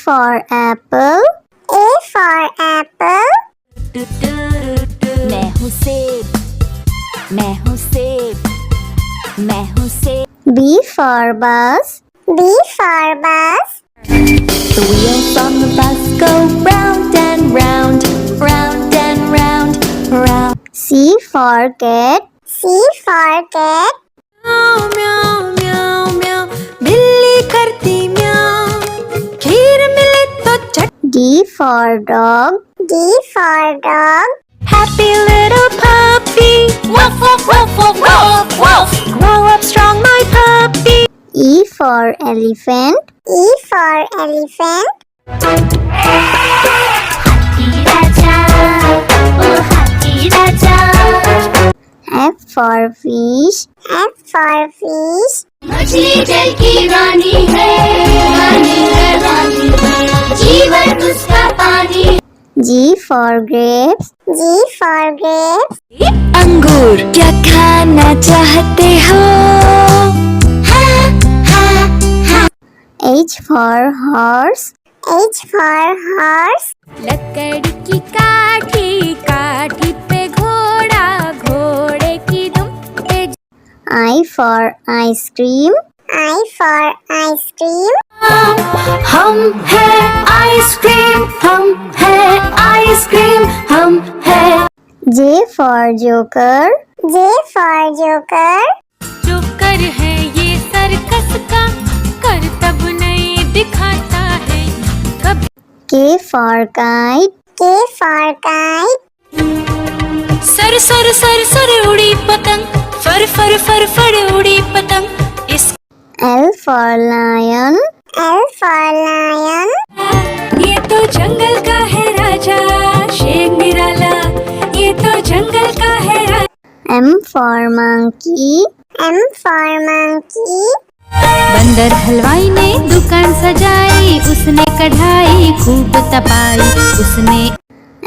for apple. A for apple. मैं हूँ सेब, मैं हूँ सेब, मैं हूँ सेब। B for bus. B for bus. The wheels on the bus go round and round, round and round, round. C for cat. C for cat. म्याऊ म्याऊ म्याऊ म्याऊ, बिल्ली करती म्याऊ, खीर मिले तो चट। D for dog. D for dog. Happy little puppy, woof woof woof woof woof woof. Grow up strong, my puppy. E for elephant. E for elephant. हाथी राजा, ओ हाथी राजा। F for fish. F for fish. मछली जल की रानी है, रानी है, रानी है, जीवन उसका पानी। G for grapes. G for grapes. अंगूर क्या खाना चाहते हो? H for horse. H for horse. लकड़ी की काठी, काठी पे घोड़ा, घोड़े की दुम पे। I for ice cream. I for ice cream. हम है आइसक्रीम, हम है आइसक्रीम, हम है। J for joker. J for joker. Joker है ये सर्कस का, करतब नहीं दिखाता है कभी। K for kite. K for kite. Sir sir sir sir उड़ी पतंग, फर फर फर फर उड़ी पतंग। इस L for lion. L for lion. ये तो जंगल का है राजा, शेर निराला, ये तो जंगल का है राजा। M for monkey. M for monkey. बंदर हलवाई ने दुकान सजाई, उसने कढ़ाई खूब तपाई, उसने।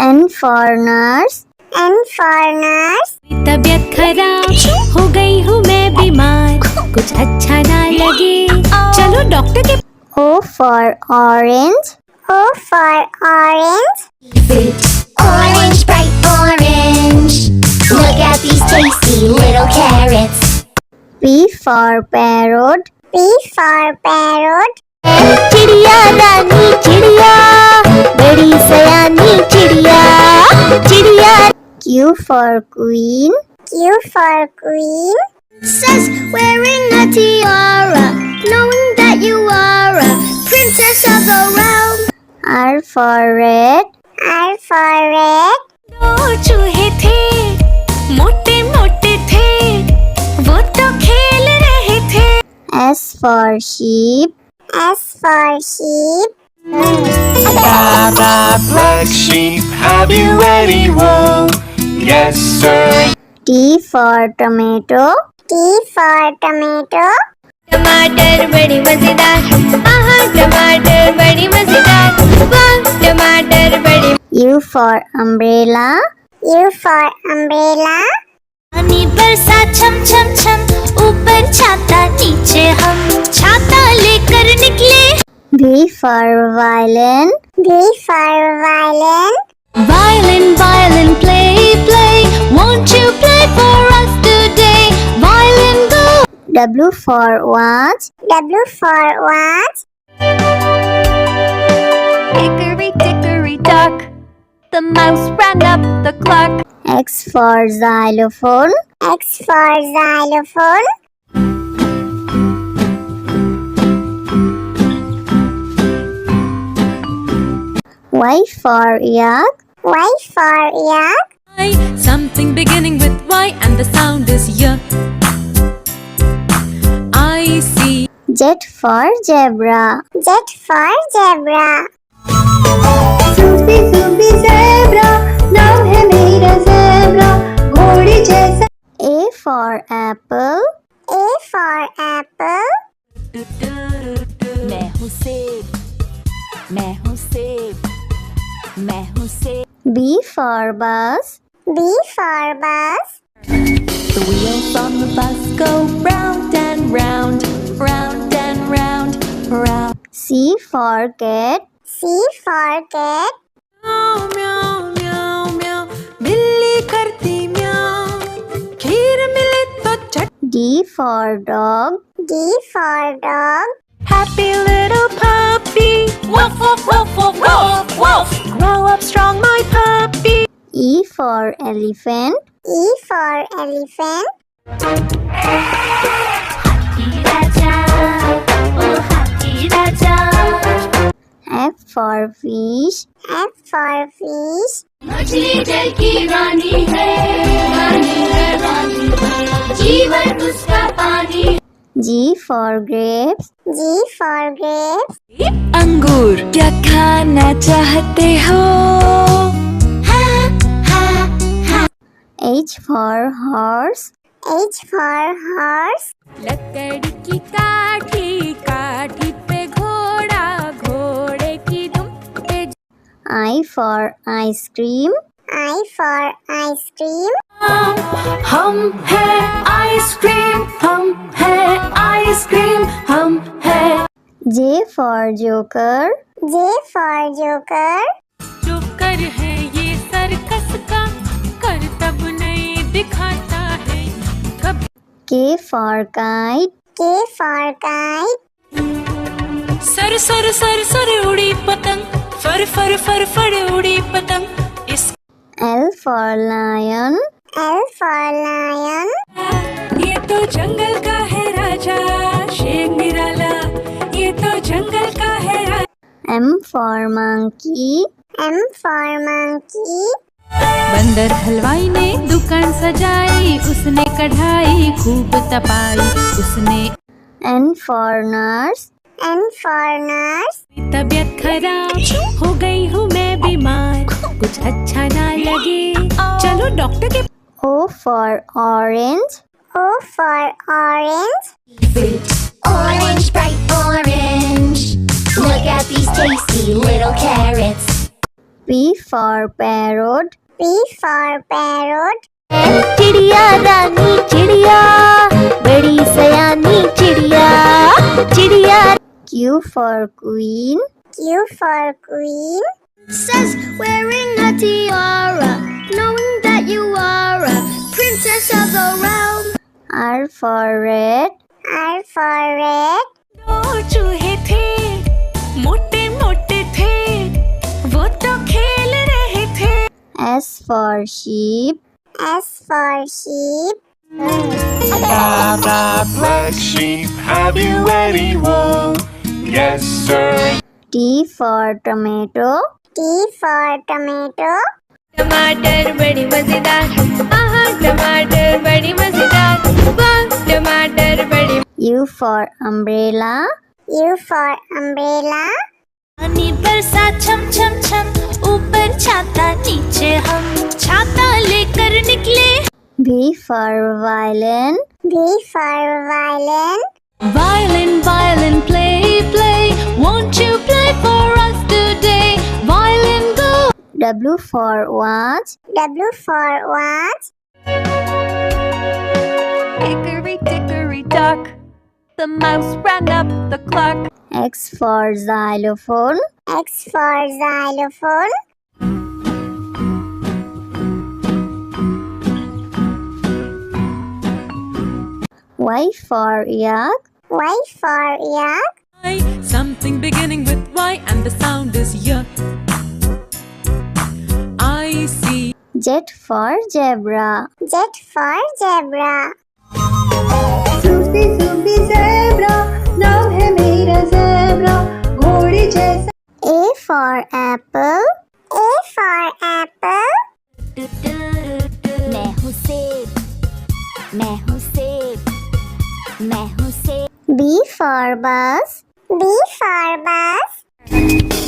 N for nurse. N for nurse. तबीयत खराब हो गई हूँ मैं बीमार, कुछ अच्छा ना लगे, चलो डॉक्टर के। O for orange. O for orange. Orange, bright orange. Look at these tasty little carrots. P for parrot. P for parrot. चिड़िया रानी चिड़िया, बड़ी सयानी चिड़िया, चिड़िया। Q for queen. Q for queen. Says wearing a tiara, knowing that you are a princess of the realm. R for red. R for red. दो चूहे थे, मोटे मोटे थे, वो तो खेल रहे थे। S for sheep. S for sheep. Baba, black sheep, have you any wool? Yes, sir. T for tomato. T for tomato. टमाटर बड़ी मजेदार, आहा टमाटर बड़ी मजेदार, वाह टमाटर बड़ी। U for umbrella. U for umbrella. पानी बरसा छम छम छम, ऊपर छाता नीचे हम, छाता लेकर निकले। V for violin. V for violin. Violin, violin, play, play, won't you play for us today? Violin, go. W for watch. W for watch. Hickory dickory dock, the mouse ran up the clock. X for xylophone. X for xylophone. Y for yak. Y for yak. Something beginning with Y and the sound is Y. I see. Z for zebra. Z for zebra. Sufi Sufi zebra, नाम है मेरा zebra, घोड़े जैसा। A for apple. A for apple. मैं हूँ सेब, मैं हूँ सेब, मैं हूँ सेब। B for bus. B for bus. The wheels on the bus go round and round, round and round, round. C for cat. C for cat. म्याऊ म्याऊ म्याऊ म्याऊ बिल्ली करती म्याऊ खीर मिले तो चट D for dog. D for dog. Happy little puppy woof woof woof woof woof woof grow up strong my puppy E for elephant. E for elephant. हाथी राजा ओ हाथी राजा F for fish. F for fish. मछली जल की रानी है रानी है रानी है जीवन उसका पानी G for grapes. G for grapes. अंगूर क्या खाना चाहते हो H for horse. H for horse. लकड़ी की काठी काठी पे घोड़ा घोड़े की दुम पे I for ice cream. I for ice cream. हम है आइसक्रीम हम है आइसक्रीम हम है J for joker. J for joker. जो कर है ये सर्कस का कर तब नहीं दिखाता है कभी K for kite. K for kite. Sir sir sir sir उड़ी पतंग फर फर फर फर उड़ी पतंग इस L for lion. L for lion. ये तो जंगल का है राजा शेर निराला ये तो जंगल का है राजा M for monkey. M for monkey. बंदर हलवाई ने दुकान सजाई उसने कढ़ाई खूब तपाई उसने N for nurse. N for nurse. तबीयत खराब हो गई हूँ मैं बीमार कुछ अच्छा ना लगे चलो डॉक्टर के O for orange. O for orange. Orange, bright orange. Look at these tasty little carrots. P for parrot. P for parrot. चिड़िया रानी चिड़िया बड़ी सयानी चिड़िया चिड़िया Q for queen. Q for queen. says wearing a tiara knowing that you are a princess of the realm. R for red. R for red. दो चूहे थे मोटे मोटे थे वो तो खेल रहे थे S for sheep. S for sheep. Baa baa black sheep, have you any wool? Yes, sir. T for tomato. T for tomato. टमाटर बड़ी मजेदार आहा टमाटर बड़ी मजेदार वाह टमाटर बड़ी U for umbrella. U for umbrella. पानी बरसा छम छम छम ऊपर छाता नीचे हम छाता लेकर निकले V for violin. V for violin. Violin violin play play won't you play for us today violin go W for watch. W for watch. Hickory dickory dock, the mouse ran up the clock. X for xylophone. X for xylophone. Y for yak. Y for yak. something beginning with Y and the sound is y I see Z for zebra. Z for zebra. Sufi Sufi zebra नाम है मेरा zebra घोड़ी जैसा A for apple. A for apple. मैं हूँ सेब मैं हूँ सेब मैं हूँ सेब B for bus. B for bus.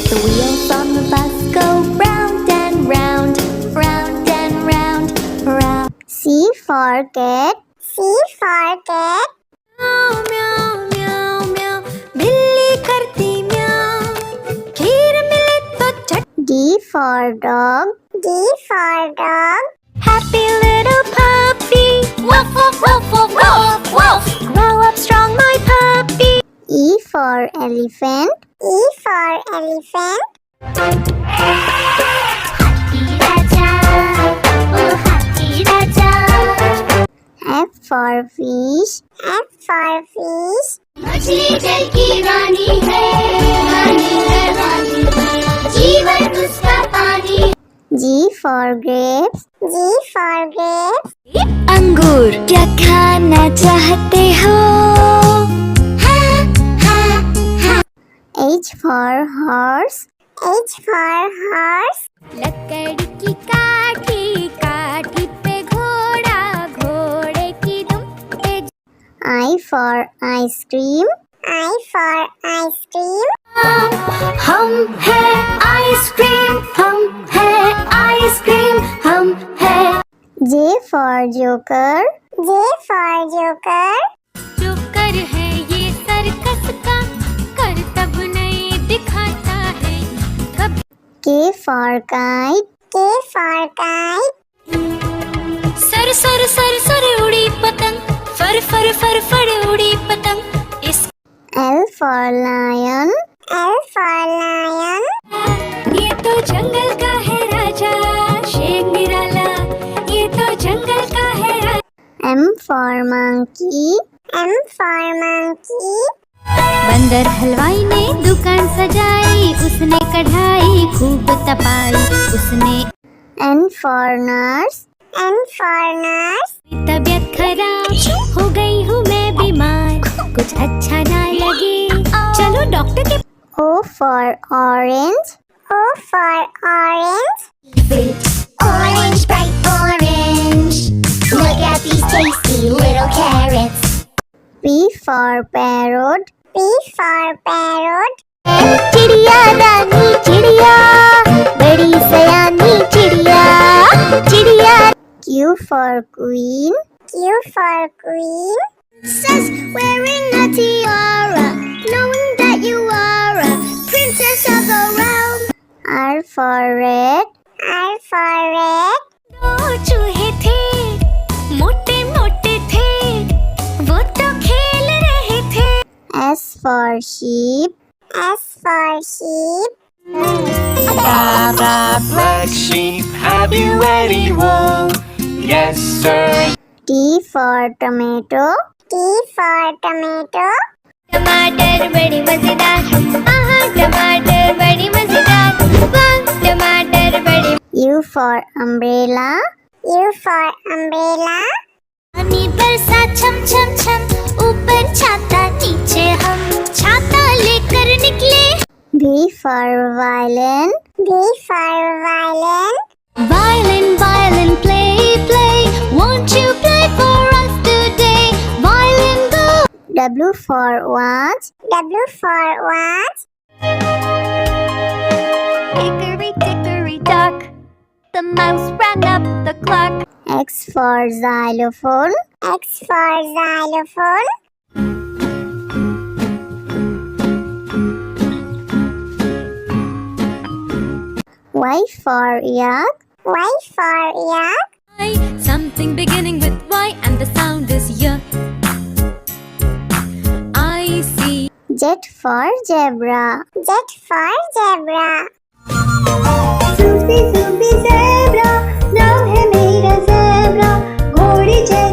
The wheels on the bus go round and round round and round round C for cat. C for cat. म्याऊ म्याऊ म्याऊ म्याऊ बिल्ली करती म्याऊ खीर मिले तो चट D for dog. D for dog. Happy little puppy woof woof woof woof woof woof grow up strong my puppy E for elephant. E for elephant. हाथी राजा ओ हाथी राजा F for fish. F for fish. मछली जल की रानी है रानी है रानी है जीवन उसका पानी G for grapes. G for grapes. अंगूर क्या खाना चाहते हो H for horse. H for horse. लकड़ी की काठी काठी पे घोड़ा घोड़े की दुम पे I for ice cream. I for ice cream. हम है आइसक्रीम हम है आइसक्रीम हम है J for joker. J for joker. Joker है ये सर्कस का करतब नहीं दिखाता है कभी K for kite. K for kite. Sir sir sir sir उड़ी पतंग फर फर फर फर उड़ी पतंग इस L for lion. L for lion. ये तो जंगल का है राजा शेर निराला ये तो जंगल का है राजा M for monkey. M for monkey. बंदर हलवाई ने दुकान सजाई उसने कढ़ाई खूब तपाई उसने N for nurse. N for nurse. तबीयत खराब हो गई हूँ मैं बीमार कुछ अच्छा ना लगे चलो डॉक्टर के O for orange. O for orange. Orange, bright orange. Look at these tasty little carrots. P for parrot. P for parrot. चिड़िया रानी चिड़िया बड़ी सयानी चिड़िया चिड़िया Q for queen. Q for queen. Princess wearing a tiara, knowing that you are a princess of the realm. R for red. R for red. दो चूहे थे मोटे मोटे थे वो तो खेल रहे थे S for sheep. S for sheep. Black sheep, have you any wool? Yes, sir. T for tomato. T for tomato. टमाटर बड़ी मजेदार आहा टमाटर बड़ी मजेदार वाह टमाटर बड़ी U for umbrella. U for umbrella. पानी बरसा छम छम छम ऊपर छाता नीचे हम छाता लेकर निकले V for violin. V for violin. Violin violin play play won't you play for us today violin go W for watch. W for watch. Hickory dickory dock. The mouse ran up the clock. X for xylophone. X for xylophone. Y for yak. Y for yak. something beginning with Y and the sound is Y I see Z for zebra. Z for zebra. Sufi Sufi zebra, नाम है मेरा zebra, घोड़ी जैसा